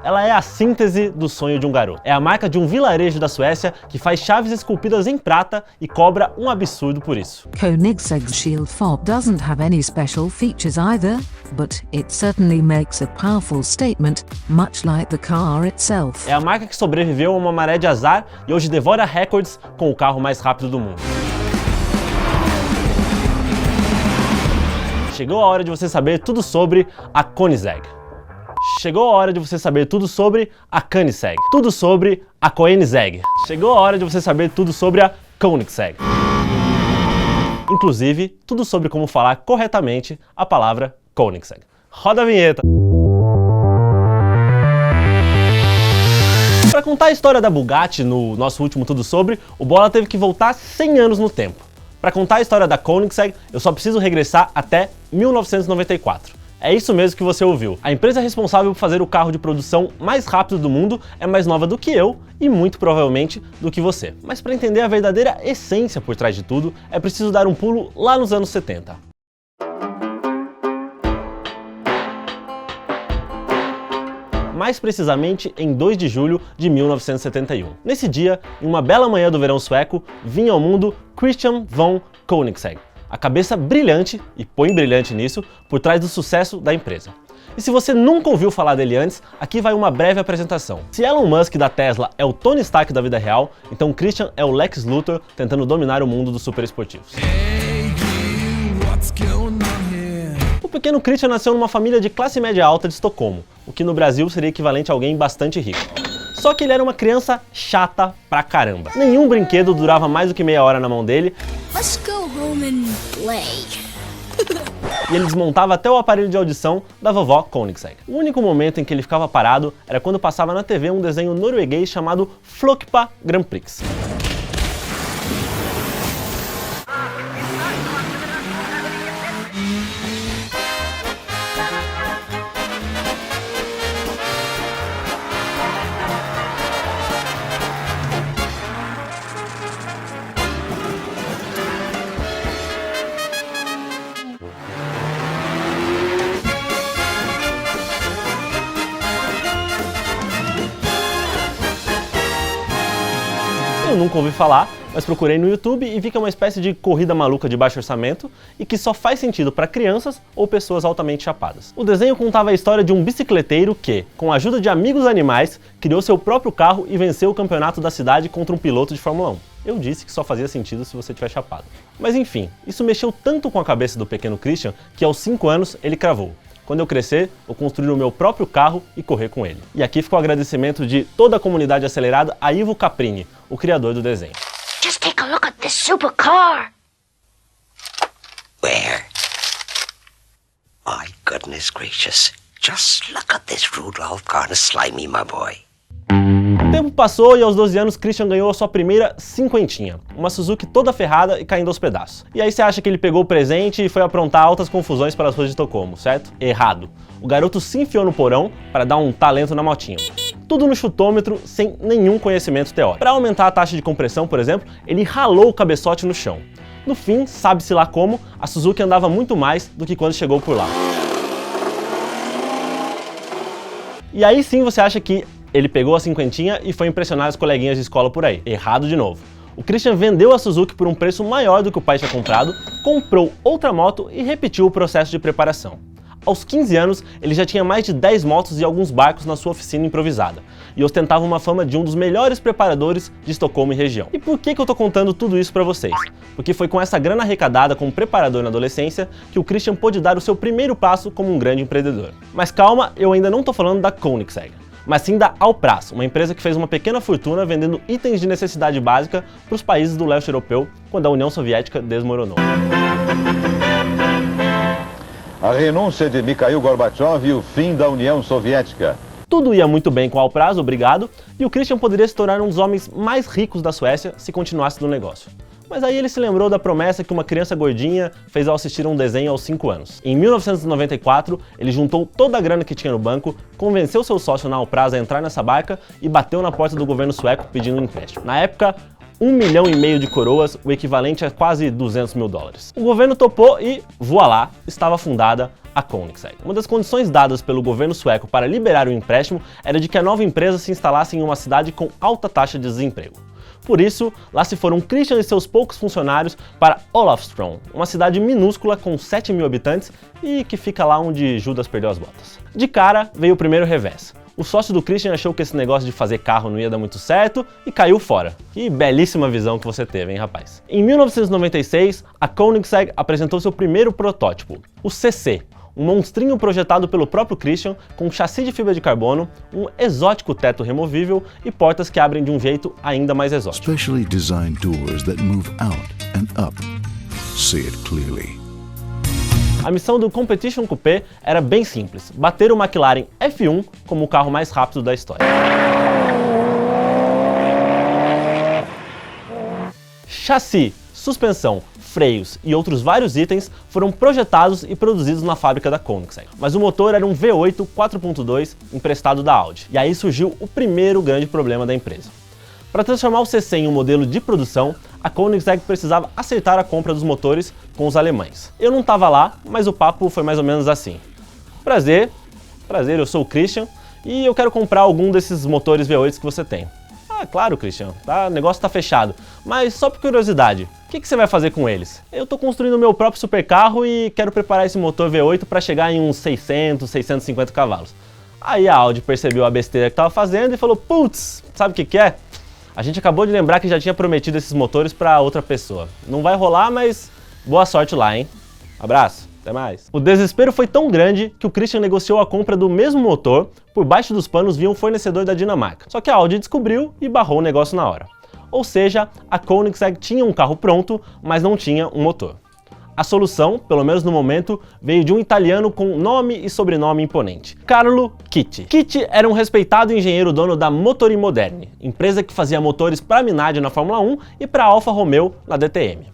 Ela é a síntese do sonho de um garoto. É a marca de um vilarejo da Suécia que faz chaves esculpidas em prata e cobra um absurdo por isso. Koenigsegg's shield fob doesn't have any special features either, but it certainly makes a powerful statement, much like the car itself. É a marca que sobreviveu a uma maré de azar e hoje devora recordes com o carro mais rápido do mundo. Chegou a hora de você saber tudo sobre a Koenigsegg. Chegou a hora de você saber tudo sobre a Koenigsegg. Tudo sobre a Koenigsegg. Chegou a hora de você saber tudo sobre a Koenigsegg. Inclusive, tudo sobre como falar corretamente a palavra Koenigsegg. Roda a vinheta! Para contar a história da Bugatti no nosso último Tudo Sobre, o Bola teve que voltar 100 anos no tempo. Para contar a história da Koenigsegg, eu só preciso regressar até 1994. É isso mesmo que você ouviu. A empresa responsável por fazer o carro de produção mais rápido do mundo é mais nova do que eu e muito provavelmente do que você. Mas para entender a verdadeira essência por trás de tudo, é preciso dar um pulo lá nos anos 70. Mais precisamente em 2 de julho de 1971. Nesse dia, em uma bela manhã do verão sueco, vinha ao mundo Christian von Koenigsegg, a cabeça brilhante, e põe brilhante nisso, por trás do sucesso da empresa. E se você nunca ouviu falar dele antes, aqui vai uma breve apresentação. Se Elon Musk da Tesla é o Tony Stark da vida real, então Christian é o Lex Luthor tentando dominar o mundo dos superesportivos. O pequeno Christian nasceu numa família de classe média alta de Estocolmo, o que no Brasil seria equivalente a alguém bastante rico. Só que ele era uma criança chata pra caramba. Nenhum brinquedo durava mais do que meia hora na mão dele. Let's go home and play. E ele desmontava até o aparelho de audição da vovó Koenigsegg. O único momento em que ele ficava parado era quando passava na TV um desenho norueguês chamado Flokpa Grand Prix. Eu nunca ouvi falar, mas procurei no YouTube e vi que é uma espécie de corrida maluca de baixo orçamento e que só faz sentido para crianças ou pessoas altamente chapadas. O desenho contava a história de um bicicleteiro que, com a ajuda de amigos animais, criou seu próprio carro e venceu o campeonato da cidade contra um piloto de Fórmula 1. Eu disse que só fazia sentido se você tiver chapado. Mas enfim, isso mexeu tanto com a cabeça do pequeno Christian que aos 5 anos ele cravou: quando eu crescer, vou construir o meu próprio carro e correr com ele. E aqui ficou o agradecimento de toda a comunidade acelerada a Ivo Caprini, o criador do desenho. Just take a look at this supercar. Where? My goodness gracious. Just look at this Rudolph Garner Slimy, my boy. O tempo passou e aos 12 anos Christian ganhou a sua primeira cinquentinha, uma Suzuki toda ferrada e caindo aos pedaços. E aí você acha que ele pegou o presente e foi aprontar altas confusões pelas ruas de Estocolmo, certo? Errado. O garoto se enfiou no porão para dar um talento na motinha. Tudo no chutômetro, sem nenhum conhecimento teórico. Para aumentar a taxa de compressão, por exemplo, ele ralou o cabeçote no chão. No fim, sabe-se lá como, a Suzuki andava muito mais do que quando chegou por lá. E aí sim você acha que ele pegou a cinquentinha e foi impressionar as coleguinhas de escola por aí. Errado de novo. O Christian vendeu a Suzuki por um preço maior do que o pai tinha comprado, comprou outra moto e repetiu o processo de preparação. Aos 15 anos, ele já tinha mais de 10 motos e alguns barcos na sua oficina improvisada, e ostentava uma fama de um dos melhores preparadores de Estocolmo e região. E por que eu tô contando tudo isso pra vocês? Porque foi com essa grana arrecadada como preparador na adolescência que o Christian pôde dar o seu primeiro passo como um grande empreendedor. Mas calma, eu ainda não tô falando da Koenigsegg, mas sim da Alpraz, uma empresa que fez uma pequena fortuna vendendo itens de necessidade básica para os países do leste europeu quando a União Soviética desmoronou. A renúncia de Mikhail Gorbachev e o fim da União Soviética. Tudo ia muito bem com a Alpraz, obrigado, e o Christian poderia se tornar um dos homens mais ricos da Suécia se continuasse no negócio. Mas aí ele se lembrou da promessa que uma criança gordinha fez ao assistir a um desenho aos 5 anos. Em 1994, ele juntou toda a grana que tinha no banco, convenceu seu sócio na Alpraz a entrar nessa barca e bateu na porta do governo sueco pedindo um empréstimo. Na época, 1,5 milhão de coroas, o equivalente a quase 200 mil dólares. O governo topou e, voilá, estava fundada a Koenigsegg. Uma das condições dadas pelo governo sueco para liberar o empréstimo era de que a nova empresa se instalasse em uma cidade com alta taxa de desemprego. Por isso, lá se foram Christian e seus poucos funcionários para Olafström, uma cidade minúscula com 7 mil habitantes e que fica lá onde Judas perdeu as botas. De cara, veio o primeiro revés. O sócio do Christian achou que esse negócio de fazer carro não ia dar muito certo e caiu fora. Que belíssima visão que você teve, hein, rapaz? Em 1996, a Koenigsegg apresentou seu primeiro protótipo, o CC, um monstrinho projetado pelo próprio Christian com um chassi de fibra de carbono, um exótico teto removível e portas que abrem de um jeito ainda mais exótico. Specially designed doors that move out and up. See it clearly. A missão do Competition Coupé era bem simples, bater o McLaren F1 como o carro mais rápido da história. Chassi, suspensão, freios e outros vários itens foram projetados e produzidos na fábrica da Koenigsegg. Mas o motor era um V8 4.2 emprestado da Audi. E aí surgiu o primeiro grande problema da empresa. Para transformar o CC em um modelo de produção, a Koenigsegg precisava acertar a compra dos motores com os alemães. Eu não estava lá, mas o papo foi mais ou menos assim. Prazer, eu sou o Christian e eu quero comprar algum desses motores V8 que você tem. Ah, claro, Christian, tá, o negócio tá fechado. Mas só por curiosidade, o que você vai fazer com eles? Eu tô construindo o meu próprio supercarro e quero preparar esse motor V8 para chegar em uns 600, 650 cavalos. Aí a Audi percebeu a besteira que tava fazendo e falou, putz, sabe o que é? A gente acabou de lembrar que já tinha prometido esses motores para outra pessoa. Não vai rolar, mas boa sorte lá, hein? Abraço, até mais. O desespero foi tão grande que o Christian negociou a compra do mesmo motor. Por baixo dos panos via um fornecedor da Dinamarca. Só que a Audi descobriu e barrou o negócio na hora. Ou seja, a Koenigsegg tinha um carro pronto, mas não tinha um motor. A solução, pelo menos no momento, veio de um italiano com nome e sobrenome imponente, Carlo Chitti. Chitti era um respeitado engenheiro dono da Motori Moderne, empresa que fazia motores para Minardi na Fórmula 1 e para Alfa Romeo na DTM.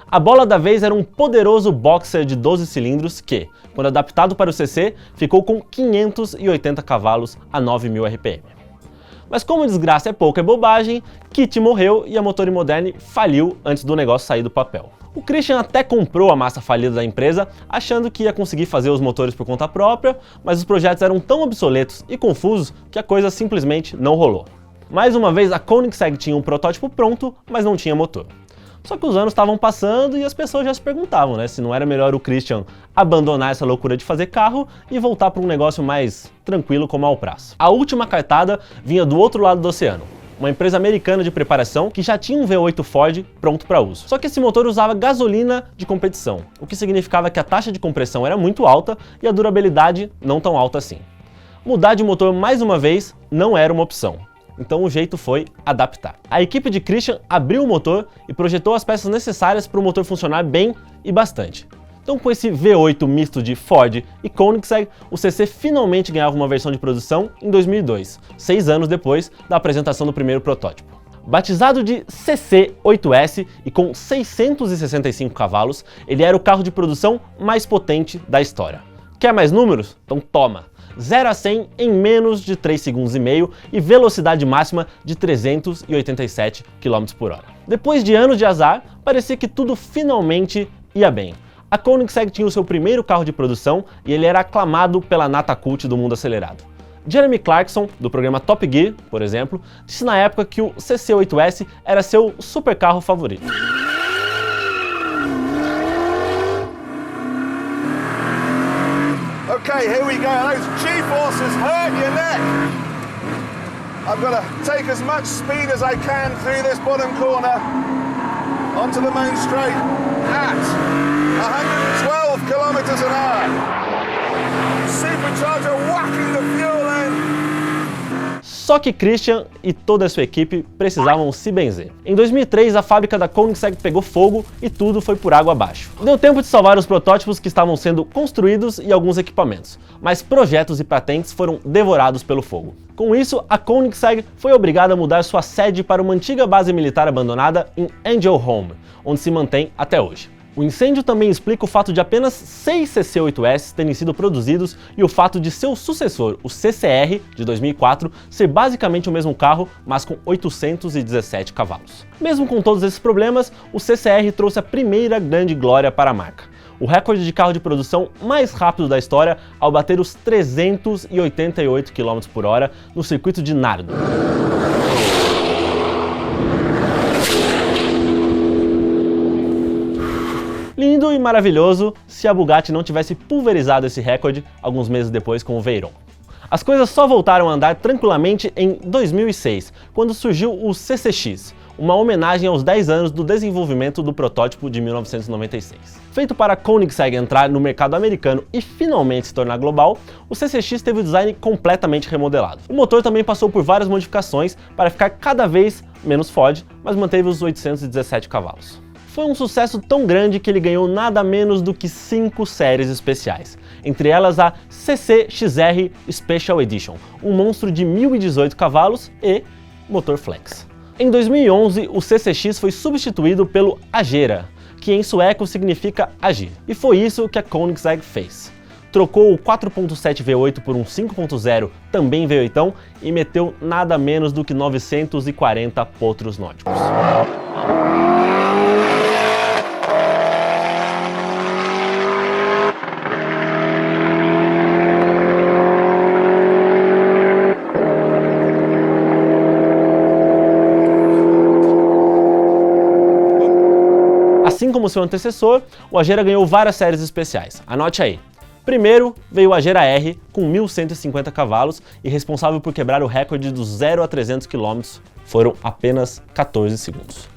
A bola da vez era um poderoso boxer de 12 cilindros que, quando adaptado para o CC, ficou com 580 cavalos a 9.000 RPM. Mas como desgraça é pouca bobagem, Chitti morreu e a Motori Moderne faliu antes do negócio sair do papel. O Christian até comprou a massa falida da empresa, achando que ia conseguir fazer os motores por conta própria, mas os projetos eram tão obsoletos e confusos que a coisa simplesmente não rolou. Mais uma vez, a Koenigsegg tinha um protótipo pronto, mas não tinha motor. Só que os anos estavam passando e as pessoas já se perguntavam, né, se não era melhor o Christian abandonar essa loucura de fazer carro e voltar para um negócio mais tranquilo como a Alpraço. A última cartada vinha do outro lado do oceano. Uma empresa americana de preparação que já tinha um V8 Ford pronto para uso. Só que esse motor usava gasolina de competição, o que significava que a taxa de compressão era muito alta e a durabilidade não tão alta assim. Mudar de motor mais uma vez não era uma opção, então o jeito foi adaptar. A equipe de Christian abriu o motor e projetou as peças necessárias para o motor funcionar bem e bastante. Então, com esse V8 misto de Ford e Koenigsegg, o CC finalmente ganhava uma versão de produção em 2002, 6 anos depois da apresentação do primeiro protótipo. Batizado de CC8S e com 665 cavalos, ele era o carro de produção mais potente da história. Quer mais números? Então toma! 0 a 100 em menos de 3,5 segundos e velocidade máxima de 387 km/h. Depois de anos de azar, parecia que tudo finalmente ia bem. A Koenigsegg tinha o seu primeiro carro de produção e ele era aclamado pela nata cult do mundo acelerado. Jeremy Clarkson, do programa Top Gear, por exemplo, disse na época que o CC8S era seu supercarro favorito. Okay, here we go. Those G-forces hurt your neck. I've got to take as much speed as I can through this bottom corner onto the main straight at 112 kilometers an hour. Supercharger whacking the fuel in. Só que Christian e toda a sua equipe precisavam se benzer. Em 2003, a fábrica da Koenigsegg pegou fogo e tudo foi por água abaixo. Deu tempo de salvar os protótipos que estavam sendo construídos e alguns equipamentos, mas projetos e patentes foram devorados pelo fogo. Com isso, a Koenigsegg foi obrigada a mudar sua sede para uma antiga base militar abandonada em Angel Home, onde se mantém até hoje. O incêndio também explica o fato de apenas 6 CC8S terem sido produzidos e o fato de seu sucessor, o CCR, de 2004, ser basicamente o mesmo carro, mas com 817 cavalos. Mesmo com todos esses problemas, o CCR trouxe a primeira grande glória para a marca: o recorde de carro de produção mais rápido da história ao bater os 388 km/h no circuito de Nardò. Lindo e maravilhoso se a Bugatti não tivesse pulverizado esse recorde alguns meses depois com o Veyron. As coisas só voltaram a andar tranquilamente em 2006, quando surgiu o CCX, uma homenagem aos 10 anos do desenvolvimento do protótipo de 1996. Feito para a Koenigsegg entrar no mercado americano e finalmente se tornar global, o CCX teve o design completamente remodelado. O motor também passou por várias modificações para ficar cada vez menos Ford, mas manteve os 817 cavalos. Foi um sucesso tão grande que ele ganhou nada menos do que 5 séries especiais, entre elas a CC-XR Special Edition, um monstro de 1018 cavalos e motor flex. Em 2011, o CCX foi substituído pelo Agera, que em sueco significa agir, e foi isso que a Koenigsegg fez. Trocou o 4.7 V8 por um 5.0 também V8 e meteu nada menos do que 940 potros nórdicos. Assim como seu antecessor, o Agera ganhou várias séries especiais. Anote aí. Primeiro veio o Agera R com 1150 cavalos e responsável por quebrar o recorde dos 0 a 300 km. Foram apenas 14 segundos.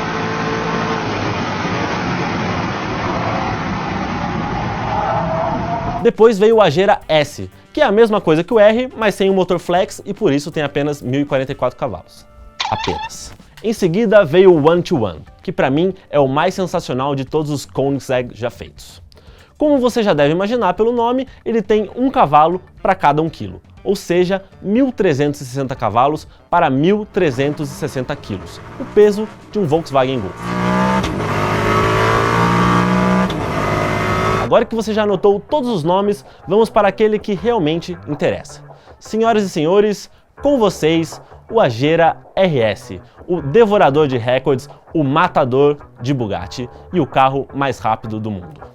Depois veio o Agera S, que é a mesma coisa que o R, mas sem o motor flex e por isso tem apenas 1044 cavalos. Apenas. Em seguida veio o One-to-One, que para mim é o mais sensacional de todos os Koenigsegg já feitos. Como você já deve imaginar pelo nome, ele tem um cavalo para cada 1 kg, ou seja, 1.360 cavalos para 1.360 kg, o peso de um Volkswagen Golf. Agora que você já anotou todos os nomes, vamos para aquele que realmente interessa. Senhoras e senhores, com vocês, o Agera RS, o devorador de recordes, o matador de Bugatti e o carro mais rápido do mundo.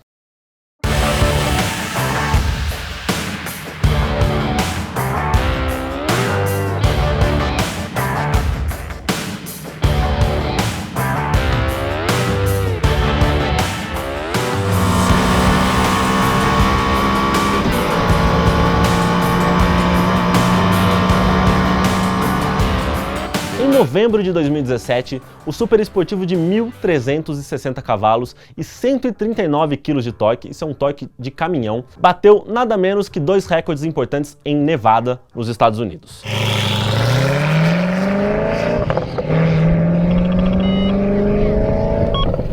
Em novembro de 2017, o super esportivo de 1.360 cavalos e 139 kg de torque, isso é um torque de caminhão, bateu nada menos que 2 recordes importantes em Nevada, nos Estados Unidos.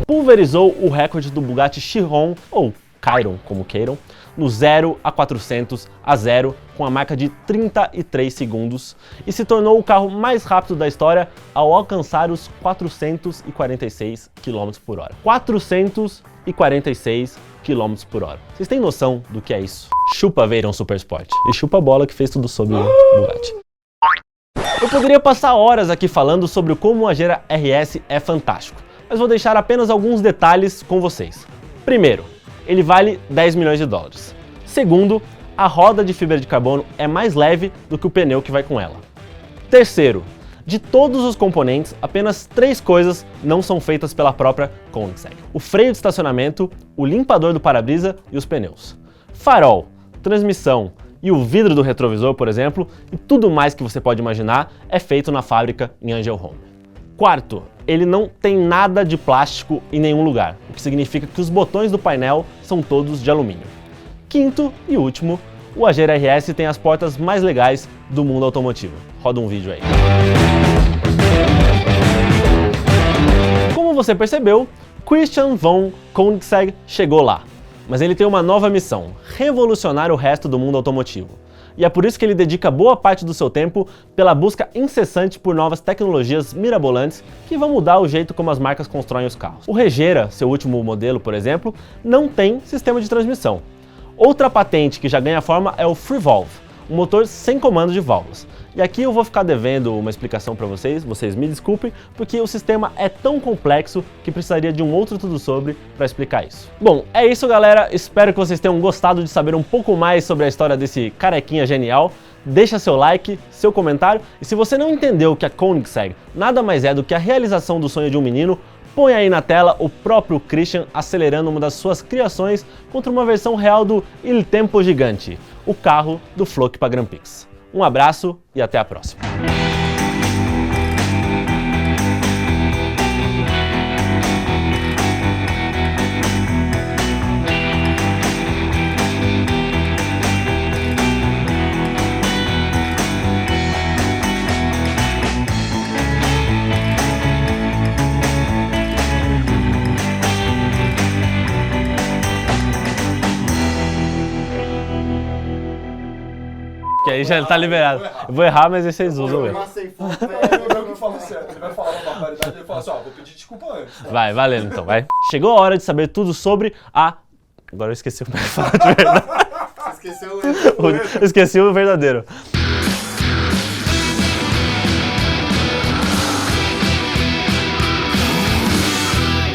Pulverizou o recorde do Bugatti Chiron, ou Chiron, como queiram, no 0 a 400 a 0 com a marca de 33 segundos e se tornou o carro mais rápido da história ao alcançar os 446 km/h. 446 km/h. Vocês têm noção do que é isso? Chupa Veyron Super Sport e chupa a bola que fez tudo sobre o Bugatti. Eu poderia passar horas aqui falando sobre como o Agera RS é fantástico, mas vou deixar apenas alguns detalhes com vocês. Primeiro, ele vale 10 milhões de dólares. Segundo, a roda de fibra de carbono é mais leve do que o pneu que vai com ela. Terceiro, de todos os componentes, apenas 3 coisas não são feitas pela própria Koenigsegg: o freio de estacionamento, o limpador do para-brisa e os pneus. Farol, transmissão e o vidro do retrovisor, por exemplo, e tudo mais que você pode imaginar é feito na fábrica em Angel Home. Quarto, ele não tem nada de plástico em nenhum lugar, o que significa que os botões do painel são todos de alumínio. Quinto e último, o Agera RS tem as portas mais legais do mundo automotivo. Roda um vídeo aí. Como você percebeu, Christian von Koenigsegg chegou lá, mas ele tem uma nova missão: revolucionar o resto do mundo automotivo. E é por isso que ele dedica boa parte do seu tempo pela busca incessante por novas tecnologias mirabolantes que vão mudar o jeito como as marcas constroem os carros. O Regera, seu último modelo, por exemplo, não tem sistema de transmissão. Outra patente que já ganha forma é o Freevolve, um motor sem comando de válvulas. E aqui eu vou ficar devendo uma explicação para vocês me desculpem, porque o sistema é tão complexo que precisaria de um outro Tudo Sobre para explicar isso. Bom, é isso galera, espero que vocês tenham gostado de saber um pouco mais sobre a história desse carequinha genial. Deixa seu like, seu comentário, e se você não entendeu que a Koenigsegg nada mais é do que a realização do sonho de um menino, põe aí na tela o próprio Christian acelerando uma das suas criações contra uma versão real do Il Tempo Gigante, o carro do Flocpa Grand Prix. Um abraço e até a próxima. Que aí já tá liberado. Eu vou errar, mas aí vocês usam mesmo. Eu falo certo, ele vai falar uma barbaridade, ele fala assim, ó, vou pedir desculpa antes. Tá? Vai, valendo então, vai. Chegou a hora de saber tudo sobre a... Agora eu esqueci como é que fala de verdade. Você esqueceu o Esqueci o verdadeiro.